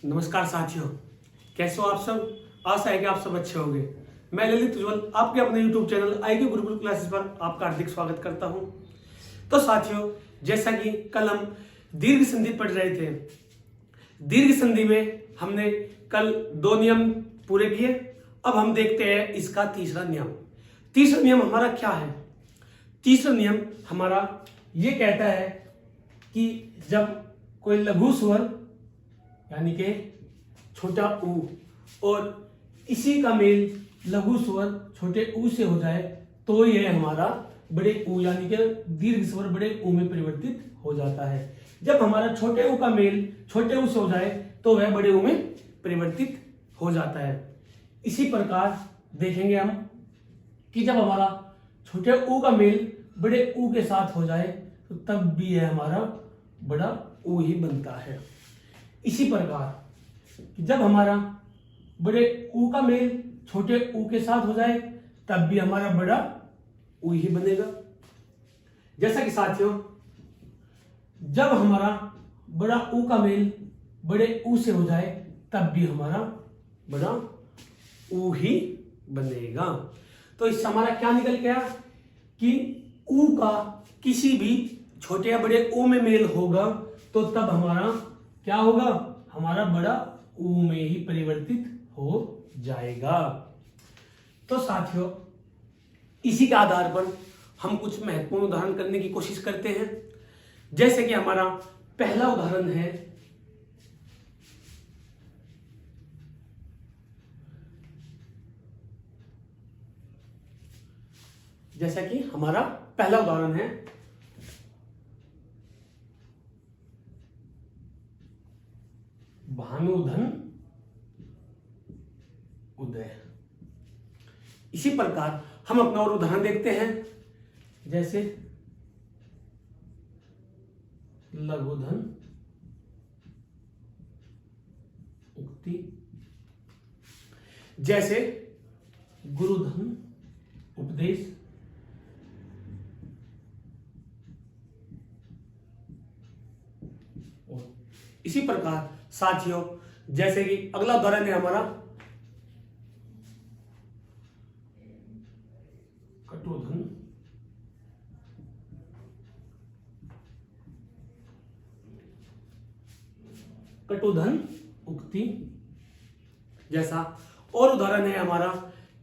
नमस्कार साथियों, कैसे हो आप सब। आशा है कि आप सब अच्छे होंगे। मैं ललित उज्ज्वल आपके अपने YouTube channel IQ Gurukul classes पर आपका हार्दिक स्वागत करता हूं। तो साथियों, जैसा कि कल हम दीर्घ संधि पढ़ रहे थे, दीर्घ संधि में हमने कल 2 नियम पूरे किए। अब हम देखते हैं इसका तीसरा नियम। तीसरा नियम हमारा क्या है? तीसरा नियम हमारा ये कहता है कि जब कोई लघु स्वर यानी कि छोटा ऊ और इसी का मेल लघु स्वर छोटे ऊ से हो जाए तो यह हमारा बड़े ऊ यानी कि दीर्घ स्वर बड़े ऊ में परिवर्तित हो जाता है। जब हमारा छोटे ऊ का मेल छोटे ऊ से हो जाए तो वह बड़े ऊ में परिवर्तित हो जाता है। इसी प्रकार देखेंगे हम कि जब हमारा छोटे ऊ का मेल बड़े ऊ के साथ हो जाए तो तब भी यह हमारा बड़ा ऊ ही बनता है। इसी प्रकार जब हमारा बड़े ऊ का मेल छोटे ऊ के साथ हो जाए तब भी हमारा बड़ा ऊ ही बनेगा। जैसा कि साथियों, जब हमारा बड़ा ऊ का मेल बड़े ऊ से हो जाए तब भी हमारा बड़ा ऊ ही बनेगा। तो इससे हमारा क्या निकल गया कि ऊ का किसी भी छोटे या बड़े ऊ में मेल होगा तो तब हमारा क्या होगा, हमारा बड़ा ऊ में ही परिवर्तित हो जाएगा। तो साथियों, इसी के आधार पर हम कुछ महत्वपूर्ण उदाहरण करने की कोशिश करते हैं। जैसे कि हमारा पहला उदाहरण है भानुधन उदय। इसी प्रकार हम अपना और उदाहरण देखते हैं, जैसे लघुधन उक्ति, जैसे गुरुधन उपदेश, इसी प्रकार साथियों, जैसे कि अगला उदाहरण है हमारा कटुधन उक्ति जैसा। और उदाहरण है हमारा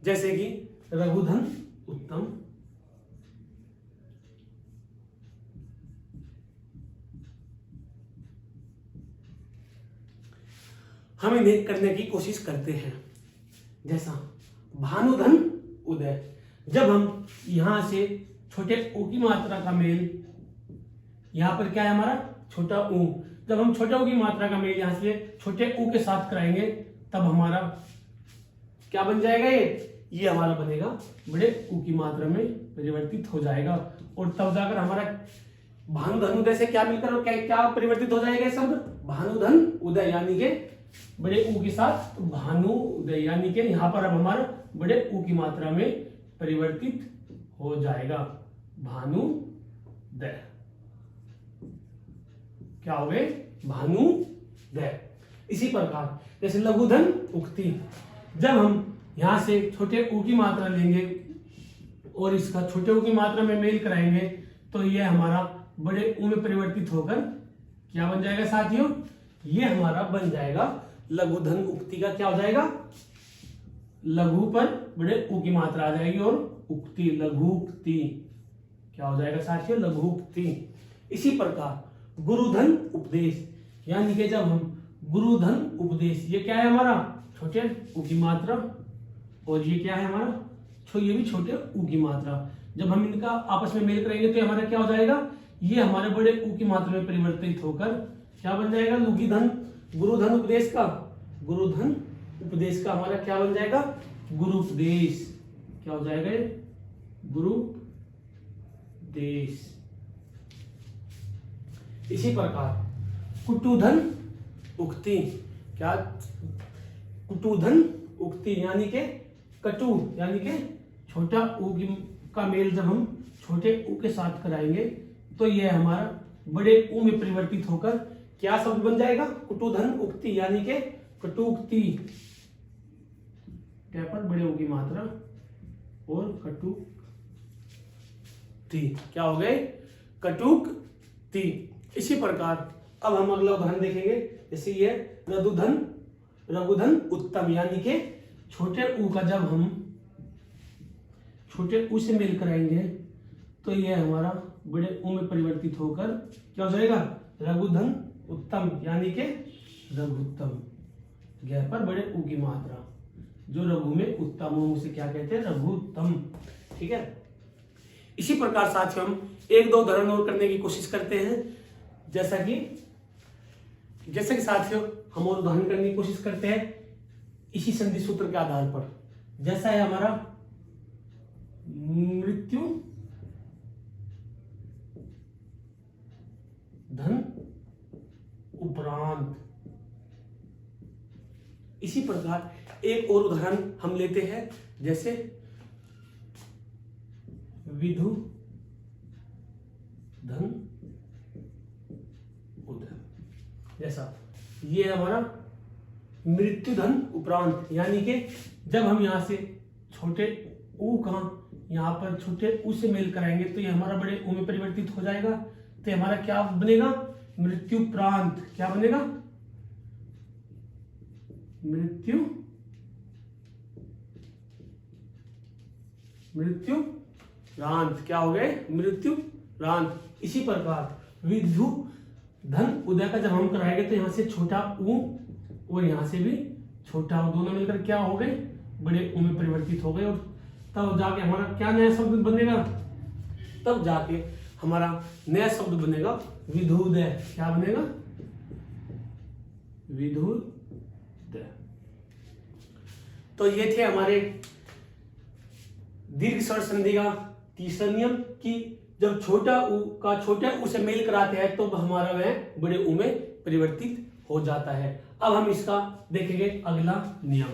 जैसे कि रघुधन उत्तम, हम इन्हें करने की कोशिश करते हैं। जैसा भानुधन उदय, जब हम यहां से छोटे ऊ की मात्रा का मेल, यहां पर क्या है हमारा छोटा ऊ, जब हम छोटे ऊ की मात्रा का मेल यहां से छोटे ऊ के साथ कराएंगे तब हमारा क्या बन जाएगा, ये हमारा बनेगा बड़े ऊ की मात्रा में परिवर्तित हो जाएगा। और तब जाकर हमारा भानुधन उदय से क्या मिलकर क्या परिवर्तित हो जाएगा शब्द, भानुधन उदय यानी कि बड़े ऊ के साथ भानु उदय, यानी कि यहां पर अब हमारा बड़े ऊ की मात्रा में परिवर्तित हो जाएगा भानु दय। क्या हो गए, भानु दय। इसी प्रकार जैसे लघुधन उक्ति, जब हम यहां से छोटे ऊ की मात्रा लेंगे और इसका छोटे ऊ की मात्रा में मेल कराएंगे तो यह हमारा बड़े ऊ में परिवर्तित होकर क्या बन जाएगा साथियों, ये हमारा बन जाएगा लघुधन उक्ति का क्या हो जाएगा, लघु पर बड़े ऊ की मात्रा आ जाएगी और उक्ति लघु उक्ति क्या हो जाएगा साथियों, लघु उक्ति। इसी प्रकार गुरुधन उपदेश, यानी कि जब हम गुरुधन उपदेश, ये क्या है हमारा छोटे ऊ की मात्रा और ये क्या है हमारा ये भी छोटे ऊ की मात्रा, जब हम इनका आपस में मेल करेंगे तो हमारा क्या हो जाएगा, ये हमारे बड़े ऊ की मात्रा में परिवर्तित होकर क्या बन जाएगा, लघुधन गुरुधन उपदेश का, गुरुधन उपदेश का हमारा क्या बन जाएगा, गुरु उपदेश। क्या हो जाएगा, गुरु उपदेश। इसी प्रकार कुटुधन उक्ति, क्या कुटुधन उक्ति यानी के कटु यानी के छोटा ऊ का मेल जब हम छोटे ऊ के साथ कराएंगे तो यह हमारा बड़े ऊ में परिवर्तित होकर क्या शब्द बन जाएगा? कुटुधन उक्ति, यानी के कटुक्ति, क्या पर बड़े ऊ की मात्रा और कटुक्ति, क्या हो गए? कटुक्ति। इसी प्रकार अब हम अगला उदाहरण देखेंगे। जैसे ये रघुधन उत्तम, यानी के छोटे ऊ का जब हम छोटे ऊ से मेल कराएंगे तो यह हमारा बड़े ऊ में परिवर्तित होकर क्या हो जाएगा? रघुधन उत्तम, यानी के रघुत्तम, गह पर बड़े ऊ की मात्रा, जो रघु में उत्तम हो उसे क्या कहते हैं? रघुत्तम। ठीक है। इसी प्रकार साथियों हम एक दो उदाहरण और करने की कोशिश करते हैं। जैसा कि साथियों हम और उदाहरण करने की कोशिश करते हैं इसी संधि सूत्र के आधार पर। जैसा है हमारा मृत्यु धन उपरांत। इसी प्रकार एक और उदाहरण हम लेते हैं, जैसे विधु धन उदय। जैसा ये हमारा मृत्यु धन उपरांत, यानी कि जब हम यहां से छोटे ऊ का यहां पर छोटे ऊ से मेल कराएंगे तो ये हमारा बड़े ऊ में परिवर्तित हो जाएगा। तो हमारा क्या बनेगा? मृत्यु प्रांत। क्या बनेगा? मृत्यु प्रांत। क्या हो गए? मृत्यु प्रांत। इसी प्रकार विधु धन उदय का जब हम कराएंगे तो यहां से छोटा ऊ और यहां से भी छोटा ऊ, दोनों मिलकर क्या हो गए? बड़े ऊ में परिवर्तित हो गए। और तब जाके हमारा क्या नया शब्द बनेगा? तब जाके हमारा नया शब्द बनेगा विधुदय। क्या बनेगा? विधुदय। तो ये थे हमारे दीर्घ स्वर संधि का तीसरा नियम कि जब छोटा ऊ का छोटे ऊ से मेल कराते हैं तो हमारा वह बड़े ऊ में परिवर्तित हो जाता है। अब हम इसका देखेंगे अगला नियम।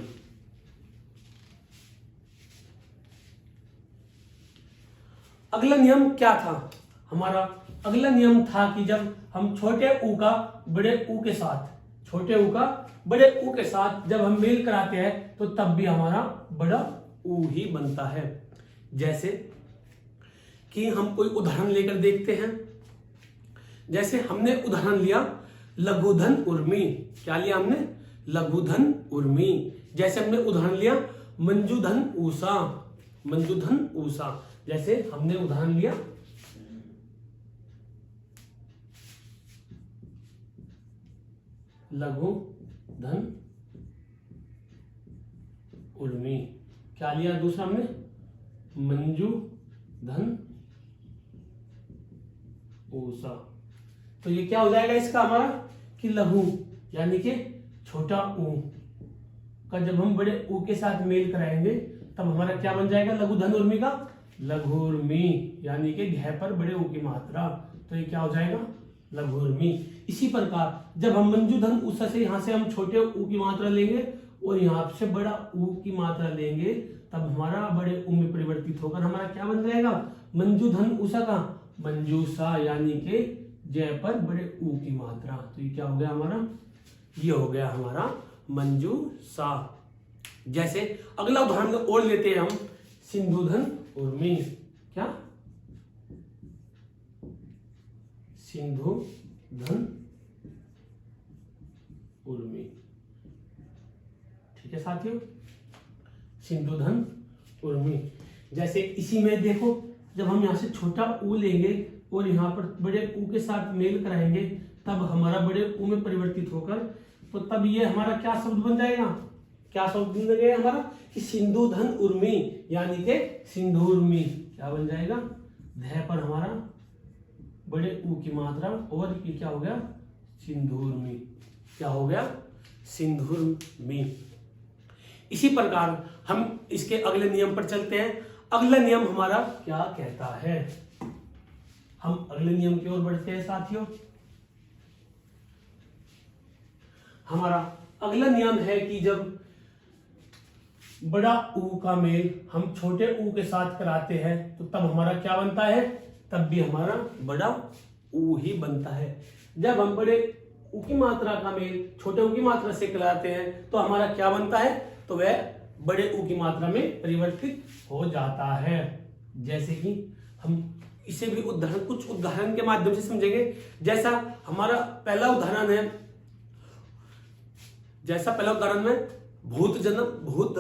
अगला नियम क्या था हमारा? अगला नियम था कि जब हम छोटे ऊ का बड़े ऊ के साथ जब हम मेल कराते हैं तो तब भी हमारा बड़ा ऊ ही बनता है। जैसे कि हम कोई उदाहरण लेकर देखते हैं। जैसे हमने उदाहरण लिया लघुधन उर्मी। क्या लिया हमने? लघुधन उर्मी। जैसे हमने उदाहरण लिया मंजूधन ऊषा। जैसे हमने उदाहरण लिया लघुधन उर्मी। क्या लिया दूसरा हमने? मंजूधन ऊषा। तो ये क्या हो जाएगा इसका हमारा कि लघु यानी कि छोटा ऊ का जब हम बड़े ऊ के साथ मेल कराएंगे तब हमारा क्या बन जाएगा? लघुधन उर्मी का लघुर्मी, यानी कि घ पर बड़े ऊ की मात्रा। तो ये क्या हो जाएगा? लघुर्मी। इसी प्रकार जब हम मंजूधन ऊषा से यहां से हम छोटे ऊ की मात्रा लेंगे और यहां से बड़ा ऊ की मात्रा लेंगे तब हमारा बड़े ऊ में परिवर्तित होकर हमारा क्या बन जाएगा? मंजूधन ऊषा का मंजूषा, यानी कि जय पर बड़े ऊ की मात्रा। तो ये क्या हो गया हमारा? ये हो गया हमारा मंजूषा। जैसे अगला उदाहरण और लेते हैं हम सिंधुधन उर्मी। क्या? सिंधुधन उर्मी। ठीक है साथियों, सिंधुधन उर्मी। जैसे इसी में देखो जब हम यहां से छोटा ऊ लेंगे और यहाँ पर बड़े ऊ के साथ मेल कराएंगे तब हमारा बड़े ऊ में परिवर्तित होकर तो तब ये हमारा क्या शब्द बन जाएगा? क्या शब्द बन जाएगा हमारा कि सिंधुधन उर्मी, यानी कि सिंधुर्मी। क्या बन जाएगा? ध पर हमारा बड़े ऊ की मात्रा और ये क्या हो गया? सिंधुर्मी। क्या हो गया? सिंधुर्मी। इसी प्रकार हम इसके अगले नियम पर चलते हैं। अगला नियम हमारा क्या कहता है? हम अगले नियम की ओर बढ़ते हैं साथियों। हमारा अगला नियम है कि जब बड़ा ऊ का मेल हम छोटे ऊ के साथ कराते हैं तो तब हमारा क्या बनता है? तब भी हमारा बड़ा ऊ ही बनता है। जब हम बड़े उ की मात्रा का मेल छोटे उ की मात्रा से कराते हैं तो हमारा क्या बनता है, तो वह बड़े उ की मात्रा में परिवर्तित हो जाता है। जैसे कि हम इसे भी उदाहरण, कुछ उदाहरण के माध्यम से समझेंगे। जैसा हमारा पहला उदाहरण है, जैसा पहला उदाहरण में भूत जन्म भूत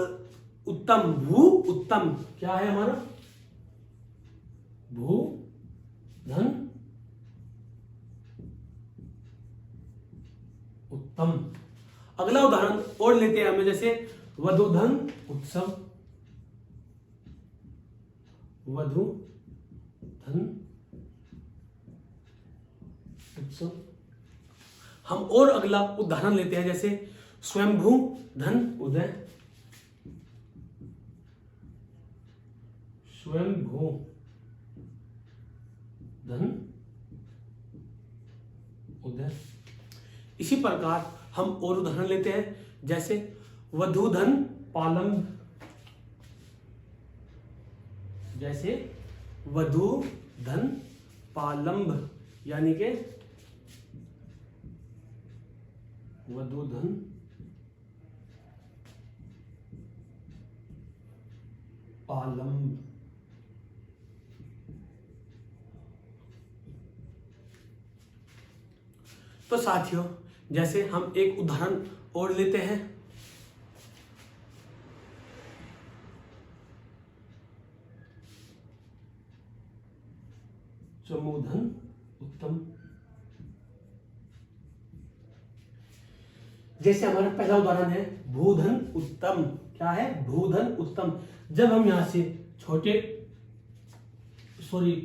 उत्तम, भू उत्तम क्या है हमारा, भू धन उत्तम। अगला उदाहरण और लेते हैं हमें, जैसे वधु धन उत्सव, वधु धन उत्सव। हम और अगला उदाहरण लेते हैं, जैसे स्वयंभू धन उदय, स्वयंभू धन उदय। इसी प्रकार हम और उदाहरण लेते हैं, जैसे वधु धन पालंब, जैसे वधु धन पालंब, यानी के वधु धन पालंब। तो साथियों, जैसे हम एक उदाहरण और लेते हैं, चमूधन उत्तम। जैसे हमारा पहला उदाहरण है भूधन उत्तम, क्या है, भूधन उत्तम। जब हम यहां से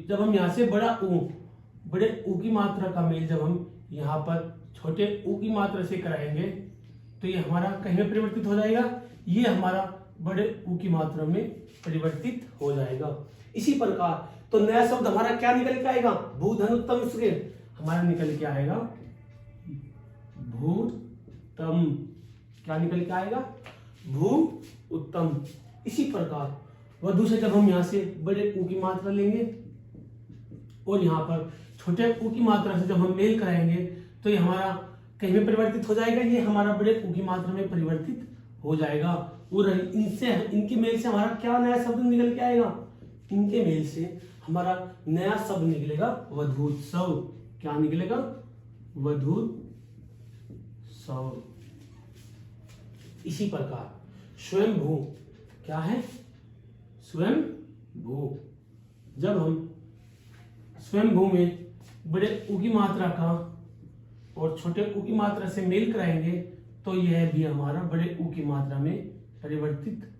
जब हम यहां से बड़े उ की मात्रा का मेल जब हम यहां पर छोटे उ की मात्रा से कराएंगे तो ये हमारा कहीं में परिवर्तित हो जाएगा, ये हमारा बड़े उ की मात्रा में परिवर्तित हो जाएगा। इसी प्रकार तो नया शब्द हमारा क्या निकल के आएगा, भूधन उत्तम, इसके हमारा निकल के आएगा भूतम, क्या निकल के आएगा, भू उत्तम। इसी प्रकार वधु से जब हम यहां से बड़े उ की मात्रा लेंगे और यहाँ पर छोटे उ की मात्रा से जब हम मेल कराएंगे तो ये हमारा कहीं में परिवर्तित हो जाएगा, ये हमारा बड़े उ की मात्रा में परिवर्तित हो जाएगा। और इनके मेल से हमारा क्या नया शब्द निकल के आएगा, इनके मेल से हमारा नया शब्द निकलेगा वधूत्सव, क्या निकलेगा, वधूत्सव। इसी प्रकार स्वयंभू क्या है, स्वयंभू। जब हम स्वयंभू में बड़े उ की मात्रा का और छोटे उ की मात्रा से मेल कराएंगे तो यह भी हमारा बड़े उ की मात्रा में परिवर्तित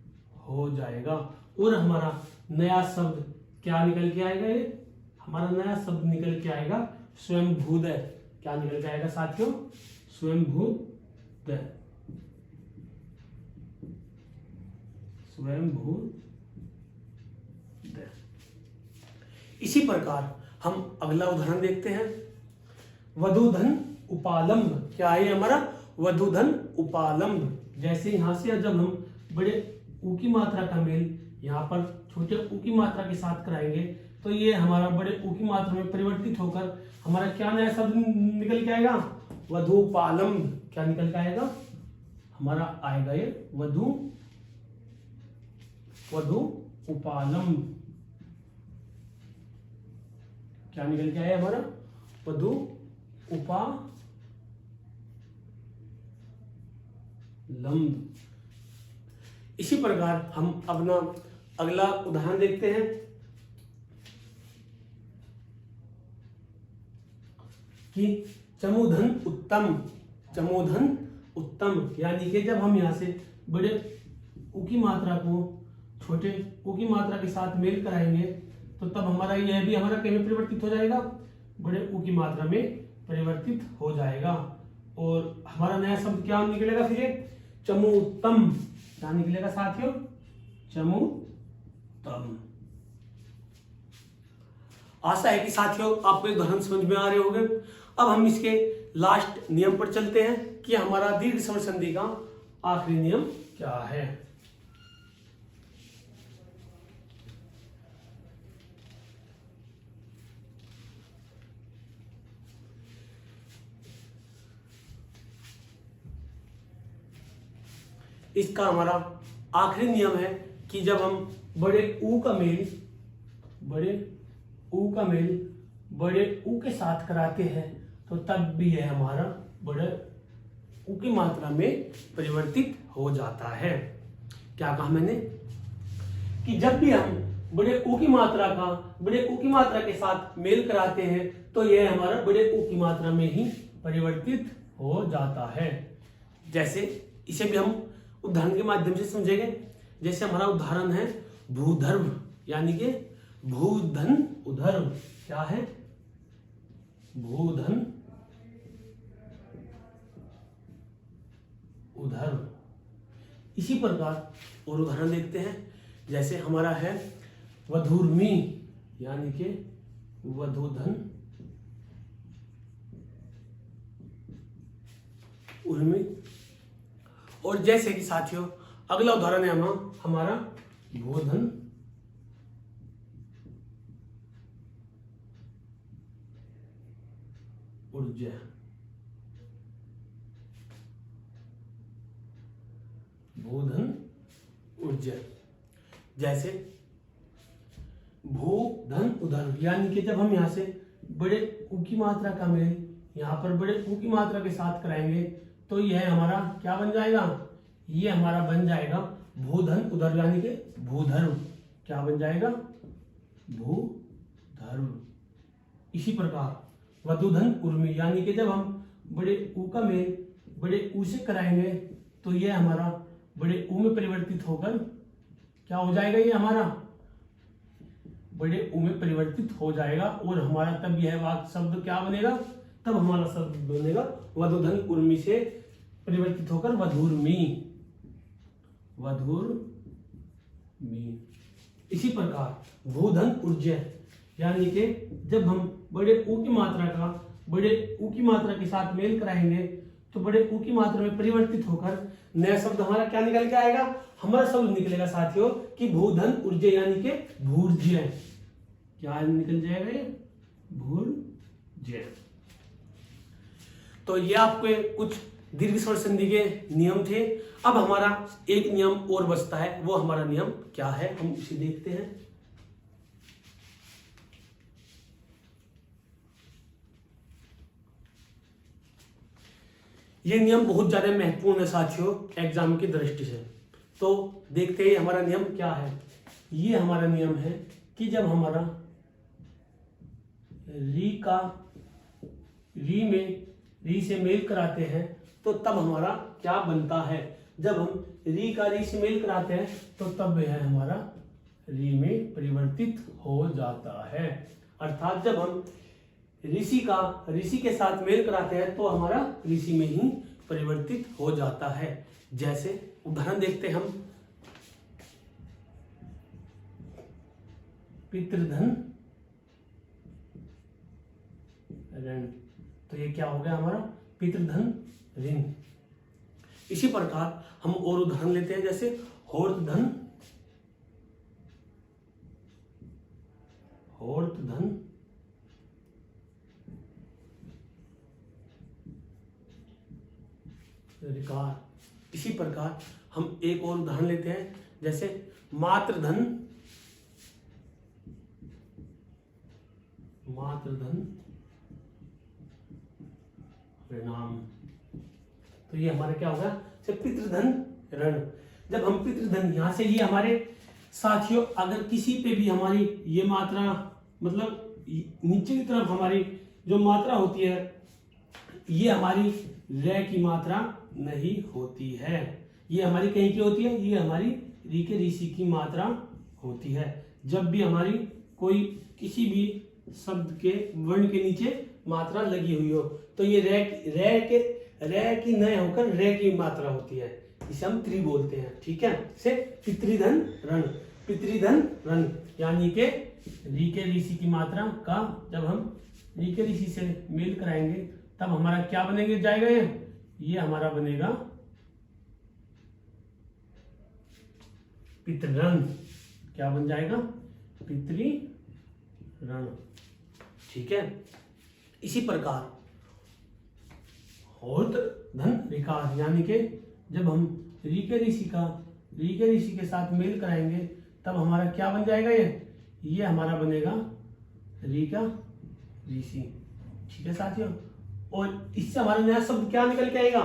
हो जाएगा और हमारा नया शब्द क्या निकल के आएगा, ये हमारा नया शब्द निकल के आएगा स्वयंभूदय। क्या निकल के आएगा साथियों, स्वयंभूदय, स्वयंभूदय। इसी प्रकार हम अगला उदाहरण देखते हैं, वधूधन उपालंब। क्या है हमारा, वधूधन उपालंब। जैसे यहां से जब हम बड़े उ की मात्रा का मेल यहाँ पर छोटे उ की मात्रा के साथ कराएंगे तो ये हमारा बड़े उ की मात्रा में परिवर्तित होकर हमारा क्या नया शब्द निकल के आएगा, वधूपालंब। क्या निकल के आएगा, हमारा आएगा ये वधू उपालंब। क्या निकल के आया हमारा, वधू उपालंब। इसी प्रकार हम अपना अगला उदाहरण देखते हैं कि चमूधन उत्तम, चमूधन उत्तम। यानी कि जब हम यहां से बड़े उ की मात्रा को छोटे उ की मात्रा के साथ मेल कराएंगे तो तब हमारा यह भी हमारा कहीं में परिवर्तित हो जाएगा, बड़े उ की मात्रा में परिवर्तित हो जाएगा और हमारा नया शब्द क्या निकलेगा, फिर चमूतम। क्या निकलेगा साथियों, चमूतम। आशा है कि साथियों आपको एक उदाहरण समझ में आ रहे होंगे। अब हम इसके लास्ट नियम पर चलते हैं कि हमारा दीर्घ स्वर संधि का आखिरी नियम क्या है। इसका हमारा आखिरी नियम है कि जब हम बड़े ऊ का मेल बड़े ऊ के साथ कराते हैं तो तब भी यह हमारा बड़े ऊ की मात्रा में परिवर्तित हो जाता है। क्या कहा मैंने कि जब भी हम बड़े ऊ की मात्रा के साथ मेल कराते हैं तो यह हमारा बड़े ऊ की मात्रा में ही परिवर्तित हो जाता है। जैसे इसे भी हम उदाहरण के माध्यम से समझेंगे। जैसे हमारा उदाहरण है भूधर्व, यानी कि भूधन उधर्व। क्या है? भूधन उधर्व। इसी प्रकार और उदाहरण देखते हैं। जैसे हमारा है वधूर्मी, यानी कि वधूधन उर्मी। और जैसे कि साथियों अगला उदाहरण है हमारा भूधन ऊर्जा। भूधन ऊर्जा। जैसे भूधन उधर्व, यानी कि जब हम यहाँ से बड़े ऊ की मात्रा का मेल यहाँ पर बड़े ऊ की मात्रा के साथ कराएंगे तो यह हमारा क्या बन जाएगा? ये हमारा बन जाएगा भूधन उधर्व, यानी कि भूधर्व। क्या बन जाएगा? भूधर्व। इसी प्रकार वधूधन उर्मी, यानी कि जब हम बड़े ऊ का मेल बड़े ऊ से कराएंगे तो यह हमारा बड़े ऊ में परिवर्तित होकर क्या हो जाएगा? ये हमारा बड़े ऊ में परिवर्तित हो जाएगा और हमारा तब यह वाक्य शब्द क्या बनेगा? तब हमारा शब्द बनेगा वधूधन उर्मी से परिवर्तित होकर वधूर्मी। इसी प्रकार भूधन ऊर्जा, यानी कि जब हम बड़े ऊ की मात्रा के साथ मेल कराएंगे तो बड़े ऊ की मात्रा में परिवर्तित होकर नया शब्द हमारा क्या निकल के आएगा? हमारा शब्द निकलेगा साथियों कि भूधन ऊर्जा, यानी कि भूर्जय। क्या निकल जाएगा? ये भूर्जय। तो ये आपके कुछ दीर्घ स्वर संधि के नियम थे। अब हमारा एक नियम और बचता है। वो हमारा नियम क्या है, हम इसे देखते हैं। ये नियम बहुत ज्यादा महत्वपूर्ण है साथियों एग्जाम की दृष्टि से। तो देखते हैं हमारा नियम क्या है। ये हमारा नियम है कि जब हमारा री से मेल कराते हैं तो तब हमारा क्या बनता है? जब हम री से मेल कराते हैं तो तब यह हमारा री में परिवर्तित हो जाता है। अर्थात जब हम ऋषि के साथ मेल कराते हैं तो हमारा ऋषि में ही परिवर्तित हो जाता है। जैसे उदाहरण देखते हैं हम पितृधन ऋण। तो ये क्या हो गया हमारा? पितृधन ऋण। इसी प्रकार हम और उदाहरण लेते हैं। जैसे होर्तधन ऋकार। इसी प्रकार हम एक और उदाहरण लेते हैं। जैसे मातृधन ऋणाम। तो ये हमारा क्या होगा? पितृधन ऋण। जब हम पितृधन यहां से ये हमारे साथियों अगर किसी पे भी हमारी ये मात्रा मतलब नीचे की तरफ हमारी जो मात्रा होती है ये हमारी रे की मात्रा नहीं होती है। ये हमारी कहीं की होती है? ये हमारी री के ऋषि की मात्रा होती है। जब भी हमारी कोई किसी भी शब्द के वर्ण के नीचे मात्रा लगी हुई हो तो ये रे की न होकर रे की मात्रा होती है। इसे हम त्रि बोलते हैं। ठीक है। से पितृधन रण यानी कि री के ऋषि की मात्रा का जब हम री के ऋषि से मेल कराएंगे तब हमारा क्या बनेगा जाएगा? ये हमारा बनेगा पितृण। क्या बन जाएगा? पितृण। ठीक है। इसी प्रकार होर्त धन ऋकार, यानी कि जब हम री के ऋषि के साथ मेल कराएंगे तब हमारा क्या बन जाएगा, ये हमारा बनेगा री का ऋषि। ठीक है साथियों, और इससे हमारा नया शब्द क्या निकल के आएगा,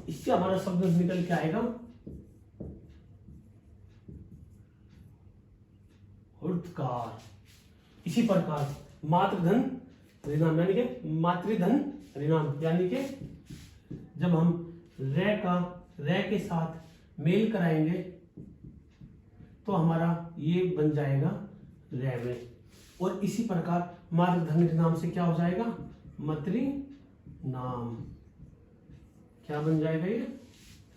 इससे हमारा शब्द निकल के आएगा उर्धकार। इसी प्रकार मातृधन ऋणाम यानी कि मातृधन ऋणाम यानी कि जब हम रे के साथ मेल कराएंगे तो हमारा ये बन जाएगा रेवे। और इसी प्रकार मातृधन ऋणाम से क्या हो जाएगा, मतृ नाम। क्या बन जाएगा ये,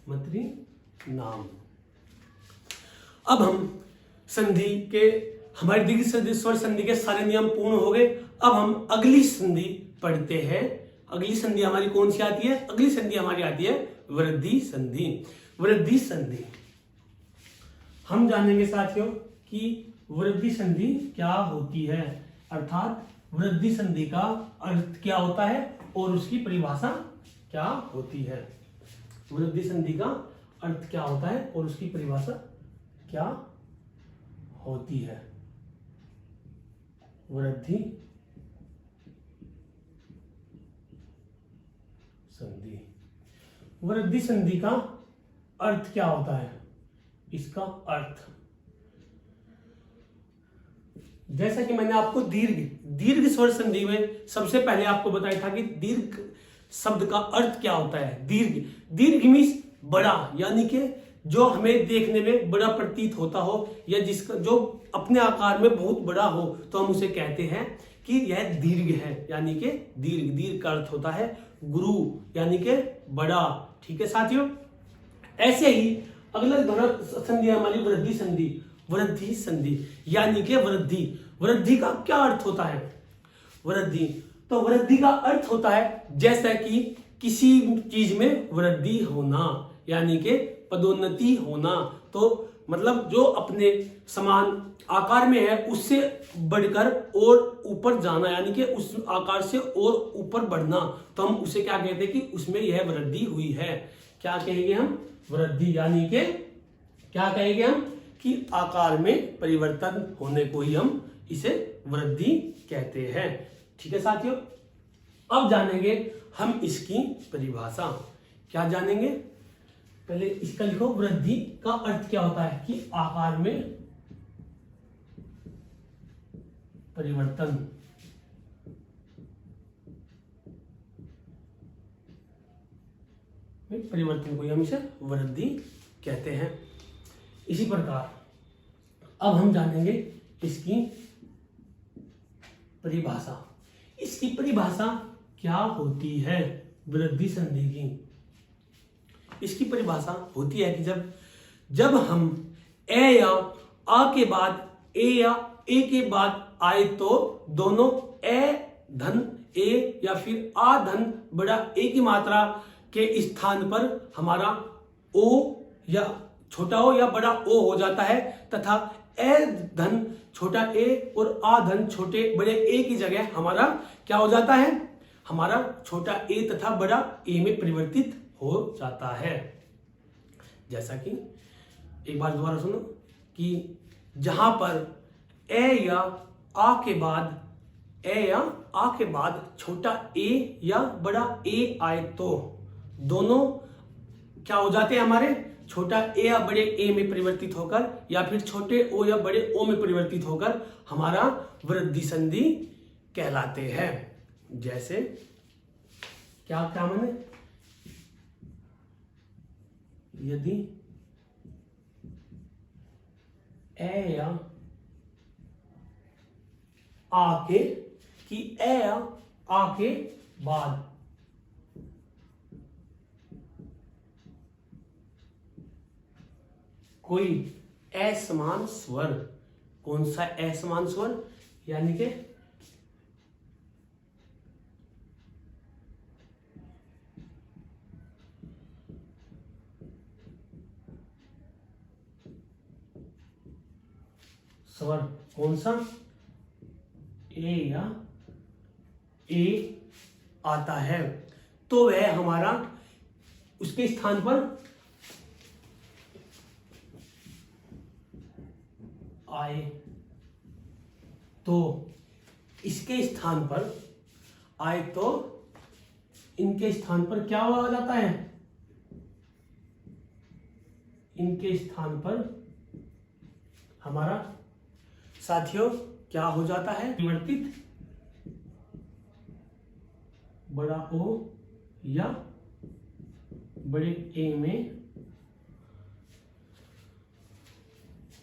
मतृ नाम। अब हम संधि के हमारे दीर्घ स्वर संधि के सारे नियम पूर्ण हो गए। अब हम अगली संधि पढ़ते हैं। अगली संधि हमारी कौन सी आती है, अगली संधि हमारी आती है वृद्धि संधि। वृद्धि संधि हम जानेंगे साथियों कि वृद्धि संधि क्या होती है, अर्थात वृद्धि संधि का अर्थ क्या होता है और उसकी परिभाषा क्या होती है। वृद्धि संधि का अर्थ क्या होता है और उसकी परिभाषा क्या होती है। वृद्धि संधि, वृद्धि संधि का अर्थ क्या होता है, इसका अर्थ जैसा कि मैंने आपको दीर्घ स्वर संधि में सबसे पहले आपको बताया था कि दीर्घ शब्द का अर्थ क्या होता है। दीर्घ मीन्स बड़ा, यानी कि जो हमें देखने में बड़ा प्रतीत होता हो या जिसका जो अपने आकार में बहुत बड़ा हो तो हम उसे कहते हैं कि यह दीर्घ है, यानी कि दीर्घ का अर्थ होता है गुरु यानी कि बड़ा। ठीक है साथियों, ऐसे ही अगला संधि हमारी वृद्धि संधि। वृद्धि संधि यानी कि वृद्धि का क्या अर्थ होता है। वृद्धि तो वृद्धि का अर्थ होता है जैसा कि किसी चीज में वृद्धि होना, यानी कि पदोन्नति होना। तो मतलब जो अपने समान आकार में है उससे बढ़कर और ऊपर जाना, यानी कि उस आकार से और ऊपर बढ़ना, तो हम उसे क्या कहते हैं कि उसमें यह वृद्धि हुई है। क्या कहेंगे हम, वृद्धि, यानी कि क्या कहेंगे हम कि आकार में परिवर्तन होने को ही हम इसे वृद्धि कहते हैं। ठीक है साथियों, अब जानेंगे हम इसकी परिभाषा। क्या जानेंगे, पहले इसका लिखो। वृद्धि का अर्थ क्या होता है कि आकार में परिवर्तन। परिवर्तन को हम इसे वृद्धि कहते हैं। इसी प्रकार अब हम जानेंगे इसकी परिभाषा। इसकी परिभाषा क्या होती है वृद्धि संधि की। इसकी परिभाषा होती है कि जब हम ए या आ के बाद ए या ए के बाद आए तो दोनों ए धन ए या फिर आ धन बड़ा ए की मात्रा के स्थान पर हमारा ओ या छोटा ओ या बड़ा ओ हो जाता है, तथा ए धन छोटा ए और आ धन छोटे बड़े ए की जगह हमारा क्या हो जाता है, हमारा छोटा ए तथा बड़ा ए में परिवर्तित हो जाता है। जैसा कि एक बार दोबारा सुनो कि जहां पर ए या आ के बाद छोटा ए या बड़ा ए आए तो दोनों क्या हो जाते हैं, हमारे छोटा ए या बड़े ए में परिवर्तित होकर या फिर छोटे ओ या बड़े ओ में परिवर्तित होकर हमारा वृद्धि संधि कहलाते हैं। जैसे क्या क्या माने, यदि ए या आके कि ए या आके बाद कोई असमान स्वर, कौन सा असमान स्वर, यानी कि स्वर कौन सा, ए या ए आता है तो वह हमारा उसके स्थान पर आए तो इसके स्थान पर आए तो इनके स्थान पर क्या आ जाता है, इनके स्थान पर हमारा साथियों क्या हो जाता है, परिवर्तित बड़ा ओ या बड़े ए में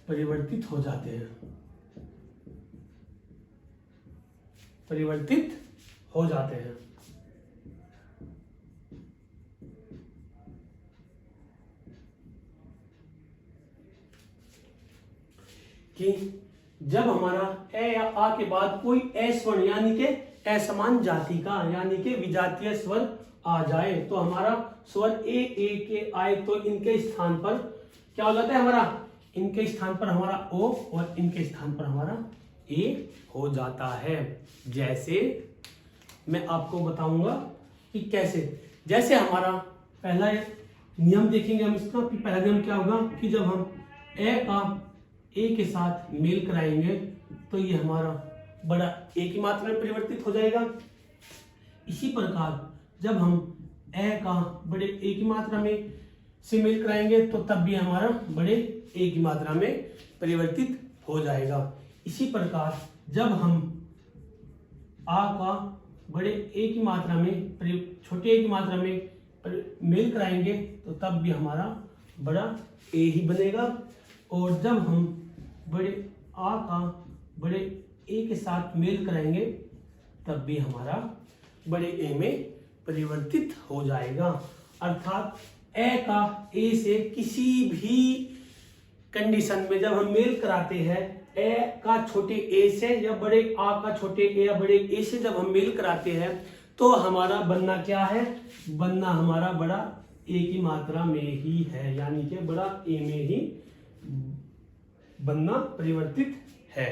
परिवर्तित हो जाते हैं, परिवर्तित हो जाते हैं। कि जब हमारा ए या आ के बाद कोई ए स्वर्ण यानी कि असमान जाति का यानी कि विजातीय स्वर आ जाए तो हमारा स्वर ए के आए तो इनके स्थान पर क्या हो जाता है, हमारा इनके स्थान पर हमारा ओ और इनके स्थान पर हमारा ए हो जाता है। जैसे मैं आपको बताऊंगा कि कैसे, जैसे हमारा पहला नियम देखेंगे हम इसका कि पहला नियम क्या होगा कि जब हम ए का ए के साथ मेल कराएंगे तो ये हमारा बड़ा ए की मात्रा में परिवर्तित हो जाएगा। इसी प्रकार जब हम ए का बड़े ए की मात्रा में से मेल कराएंगे तो तब भी हमारा बड़े ए की मात्रा में परिवर्तित हो जाएगा। इसी प्रकार जब हम आ का बड़े ए की मात्रा में छोटे ए की मात्रा में मेल कराएंगे तो तब भी हमारा बड़ा ए ही बनेगा। और जब हम बड़े आ का बड़े ए के साथ मेल कराएंगे तब भी हमारा बड़े ए में परिवर्तित हो जाएगा। अर्थात ए का ए से किसी भी कंडीशन में जब हम मेल कराते हैं ए का छोटे ए से या बड़े आ का छोटे ए या बड़े ए से जब हम मेल कराते हैं तो हमारा बनना क्या है, बनना हमारा बड़ा ए की मात्रा में ही है, यानी कि बड़ा ए में ही बनना परिवर्तित है।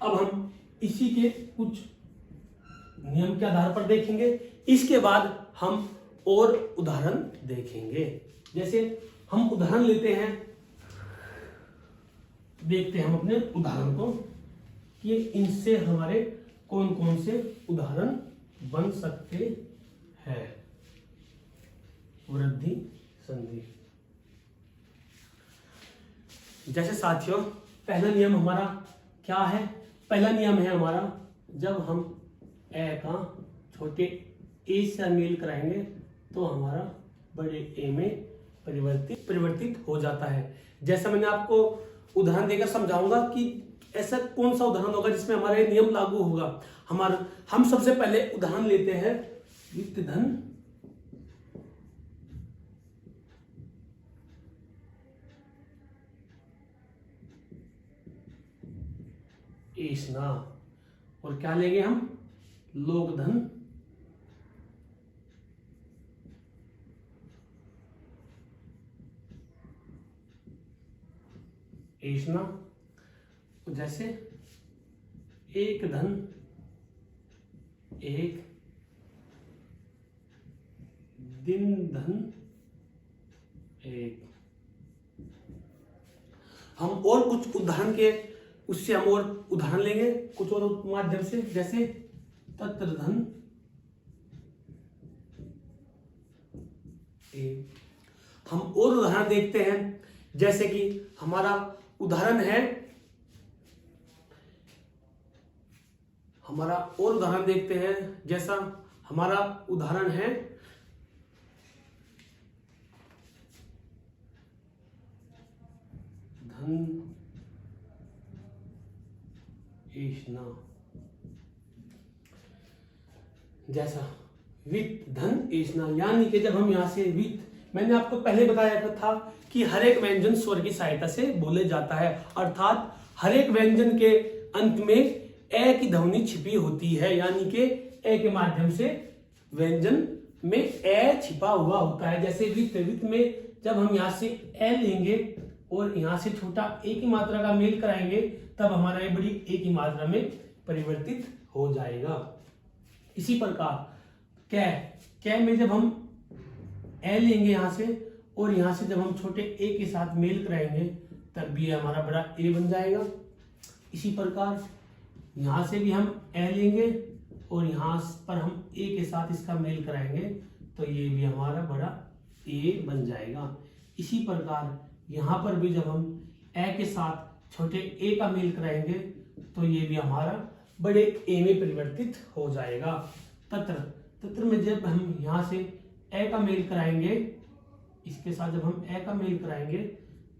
अब हम इसी के कुछ नियम के आधार पर देखेंगे, इसके बाद हम और उदाहरण देखेंगे। जैसे हम उदाहरण लेते हैं, देखते हैं हम अपने उदाहरण को कि इनसे हमारे कौन कौन से उदाहरण बन सकते हैं। वृद्धि संधि, जैसे साथियों पहला नियम हमारा क्या है, पहला नियम है हमारा जब हम ए का छोटे ए से मेल कराएंगे तो हमारा बड़े ए में परिवर्तित हो जाता है। जैसा मैंने आपको उदाहरण देकर समझाऊंगा कि ऐसा कौन सा उदाहरण होगा जिसमें हमारे नियम लागू होगा। हम सबसे पहले उदाहरण लेते हैं वित्त धन एसना, और क्या लेंगे हम, लोक धन एसना। जैसे एक धन एक, दिन धन एक। हम और कुछ उदाहरण के उससे हम और उदाहरण लेंगे कुछ और माध्यम से, जैसे तत्र धन एक। हम और उदाहरण देखते हैं, जैसे कि हमारा उदाहरण है, हमारा और उदाहरण देखते हैं, जैसा हमारा उदाहरण है धन एसना, जैसा वित्त धन एसना, यानी कि जब हम यहां से वित्त, मैंने आपको पहले बताया था कि हर एक व्यंजन स्वर की सहायता से बोले जाता है, अर्थात हर एक व्यंजन के अंत में ए की ध्वनि छिपी होती है, यानी कि ए के माध्यम से व्यंजन में ए छिपा हुआ होता है। जैसे वित्त में जब हम यहाँ से ए लेंगे और यहाँ से छोटा ए की मात्रा का मेल कराएंगे तब हमारा ये बड़ी ए की मात्रा में परिवर्तित हो जाएगा। इसी प्रकार कै में जब हम ए लेंगे यहाँ से और यहाँ से जब हम छोटे ए के साथ मेल कराएंगे तब भी ये हमारा बड़ा ए बन जाएगा। इसी प्रकार यहाँ से भी हम ए लेंगे और यहाँ पर हम ए के साथ इसका मेल कराएंगे तो ये भी हमारा बड़ा ए बन जाएगा। इसी प्रकार यहाँ पर भी जब हम ए के साथ छोटे ए का मेल कराएंगे तो ये भी हमारा बड़े ए में परिवर्तित हो जाएगा। तत्र में जब हम यहाँ से ए का मेल कराएंगे, इसके साथ जब हम ए का मेल कराएंगे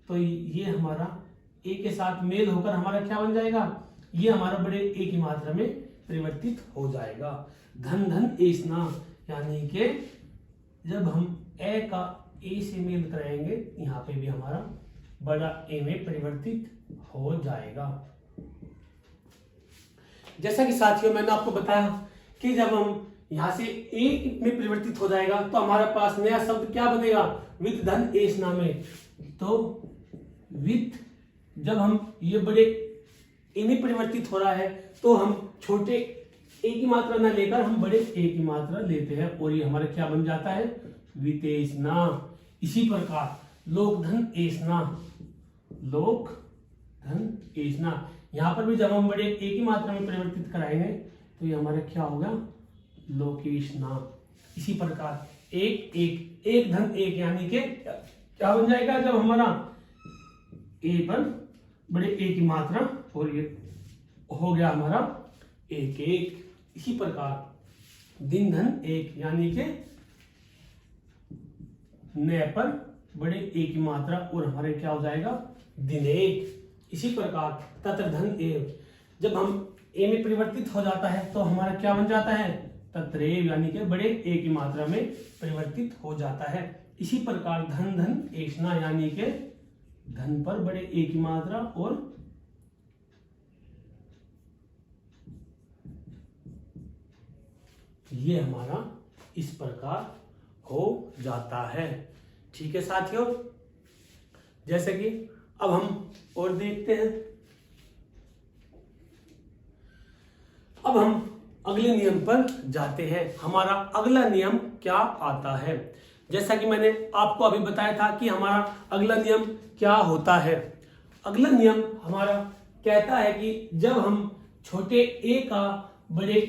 तो ये हमारा ए के साथ मेल होकर हमारा क्या बन जाएगा, ये हमारा बड़े ए की मात्रा में परिवर्तित हो जाएगा। धन धन एसना, यानी कि जब हम ए का ए से मेल कराएंगे यहाँ पे भी हमारा बड़ा ए में परिवर्तित हो जाएगा। जैसा कि साथियों मैंने आपको बताया कि जब हम यहाँ से ए में परिवर्तित हो जाएगा तो हमारे पास नया शब्द क्या बनेगा, वित्त धन एस नामे। तो वित्त जब हम ये बड़े ए में परिवर्तित हो रहा है तो हम छोटे ए की मात्रा ना लेकर हम बड़े ए की मात्रा लेते हैं और ये हमारा क्या बन जाता है, वितेशना। इसी प्रकार लोक धन एसना, लोक धन एसना, यहाँ पर भी जब हम बड़े ए की मात्रा में परिवर्तित कराएंगे तो ये हमारा क्या होगा, लोकेशना। इसी प्रकार एक धन एक, यानी कि क्या बन जाएगा, जब हमारा ए पर बड़े ए की मात्रा और ये हो गया हमारा एक एक। इसी प्रकार दिन धन एक, यानी कि न पर बड़े ए की मात्रा और हमारे क्या हो जाएगा, दिन एक। इसी प्रकार तत्र धन एव, जब हम ए में परिवर्तित हो जाता है तो हमारा क्या बन जाता है, तत्रेव, यानी कि बड़े ए की मात्रा में परिवर्तित हो जाता है। इसी प्रकार धन धन एषणा, यानी कि धन पर बड़े ए की मात्रा और ये हमारा इस प्रकार हो जाता है। ठीक है साथियों, जैसे कि अब हम और देखते हैं। अब हम अगले नियम पर जाते हैं। हमारा अगला नियम क्या आता है, जैसा कि मैंने आपको अभी बताया था कि हमारा अगला नियम क्या होता है। अगला नियम हमारा कहता है कि जब हम छोटे ए का बड़े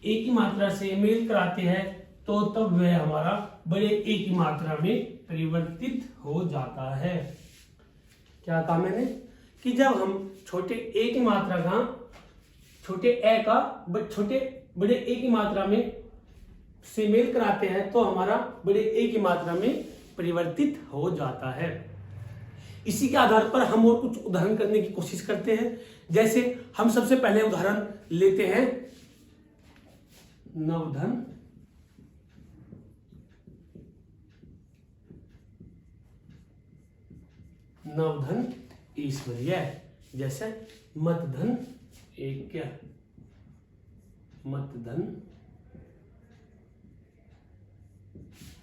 ए की मात्रा से मेल कराते हैं तो तब वह हमारा बड़े ए की मात्रा में परिवर्तित हो जाता है। क्या कहा मैंने कि जब हम छोटे ए की मात्रा का छोटे ए का छोटे बड़े ए की मात्रा में से मेल कराते हैं तो हमारा बड़े ए की मात्रा में परिवर्तित हो जाता है। इसी के आधार पर हम और कुछ उदाहरण करने की कोशिश करते हैं। जैसे हम सबसे पहले उदाहरण लेते हैं नवधन नवधन ईश्वरीय, जैसे मतधन एक, मतधन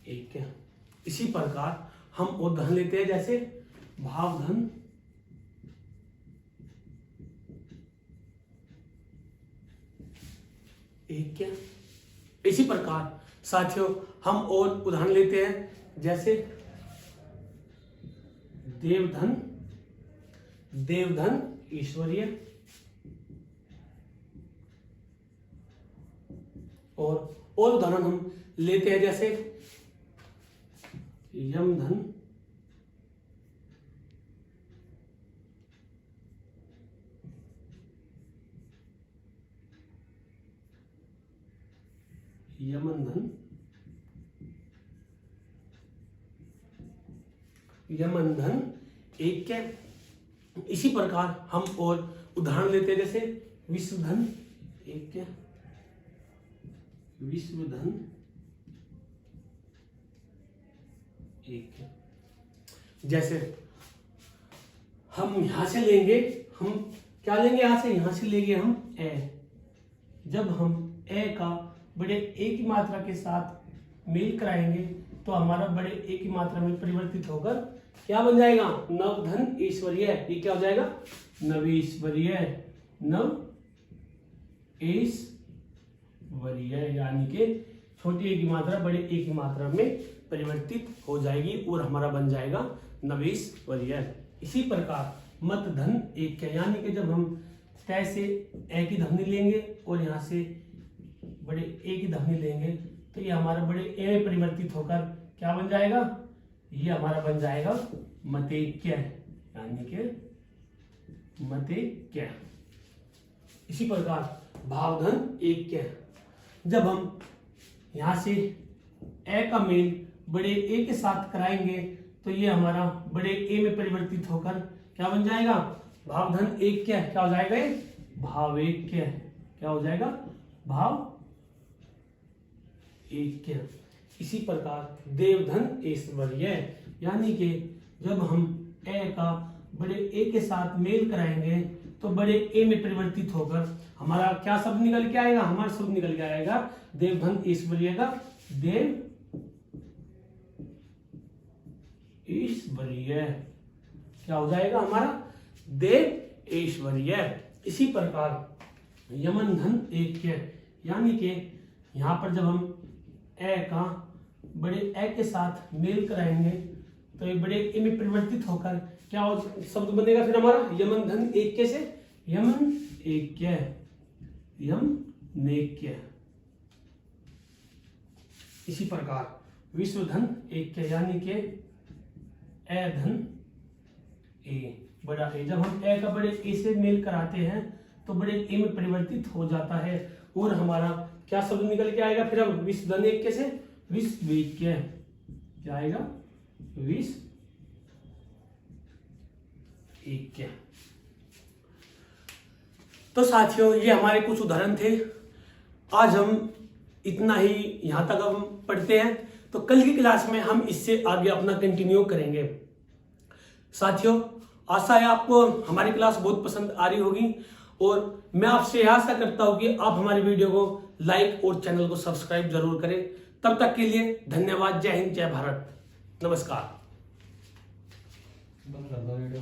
एक। इसी प्रकार हम उदाहरण लेते हैं जैसे भावधन एक। इसी प्रकार साथियों हम और उदाहरण लेते हैं जैसे देवधन देवधन ईश्वरीय, और उदाहरण हम लेते हैं जैसे यमधन यमन धन एक के। इसी प्रकार हम और उदाहरण लेते हैं जैसे विश्वधन एक के, विश्वधन एक। जैसे हम यहां से लेंगे, हम क्या लेंगे, यहां से लेंगे हम ए। जब हम ए का बड़े ए की मात्रा के साथ मेल कराएंगे तो हमारा बड़े ए की मात्रा में परिवर्तित होकर क्या बन जाएगा, नवधन ईश्वरीय। ये क्या हो जाएगा, नवीश्वरीय, नव ईश्वरीय, यानी कि छोटी ए की मात्रा बड़े ए की मात्रा में परिवर्तित हो जाएगी और हमारा बन जाएगा नवीश्वरीय। इसी प्रकार मत धन एक क्या, यानी कि जब हम तय से ए की ध्वनि लेंगे और यहाँ से बड़े ए की ध्वनि लेंगे तो ये हमारा बड़े ए में परिवर्तित होकर क्या बन जाएगा, ये हमारा बन जाएगा मतेक्य, यानी कि मतेक्य। इसी प्रकार भावधन एक्य, जब हम यहाँ से ए का मेल बड़े ए के साथ कराएंगे तो ये हमारा बड़े ए में परिवर्तित होकर क्या बन जाएगा, भावधन एक्य। क्या हो जाएगा ये, भावेक्य। क्या हो जाएगा, भाव एक्य। इसी प्रकार देवधन ऐश्वर्य, यानी कि जब हम ए का बड़े ए के साथ मेल कराएंगे तो बड़े ए में परिवर्तित होकर हमारा क्या शब्द निकल के आएगा, हमारा शब्द निकल के आएगा देवधन ऐश्वर्य का, देव ऐश्वर्य। क्या हो जाएगा हमारा, देव ऐश्वर्य। इसी प्रकार यमन धन ऐक्य, यानी कि यहाँ पर जब हम ए का बड़े ए के साथ मेल कराएंगे तो ये बड़े ए में परिवर्तित होकर क्या शब्द बनेगा फिर हमारा, यमन धन ऐक्य से यमन ऐक्य, यम नेक्य। इसी प्रकार विश्वधन ऐक्य, यानी कि ए धन ए, बड़ा ए, जब हम ए का बड़े ए से मेल कराते हैं तो बड़े ए में परिवर्तित हो जाता है और हमारा क्या शब्द निकल के आएगा फिर अब विश्वधन ऐक्य से विश्वैक्य। क्या आएगा, विश्वैक्य। तो साथियों ये हमारे कुछ उदाहरण थे। आज हम इतना ही यहां तक हम पढ़ते हैं, तो कल की क्लास में हम इससे आगे अपना कंटिन्यू करेंगे। साथियों आशा है आपको हमारी क्लास बहुत पसंद आ रही होगी और मैं आपसे आशा करता हूं कि आप हमारी वीडियो को लाइक और चैनल को सब्सक्राइब जरूर करें। तब तक के लिए धन्यवाद। जय हिंद, जय भारत, नमस्कार। बंद कर दो वीडियो।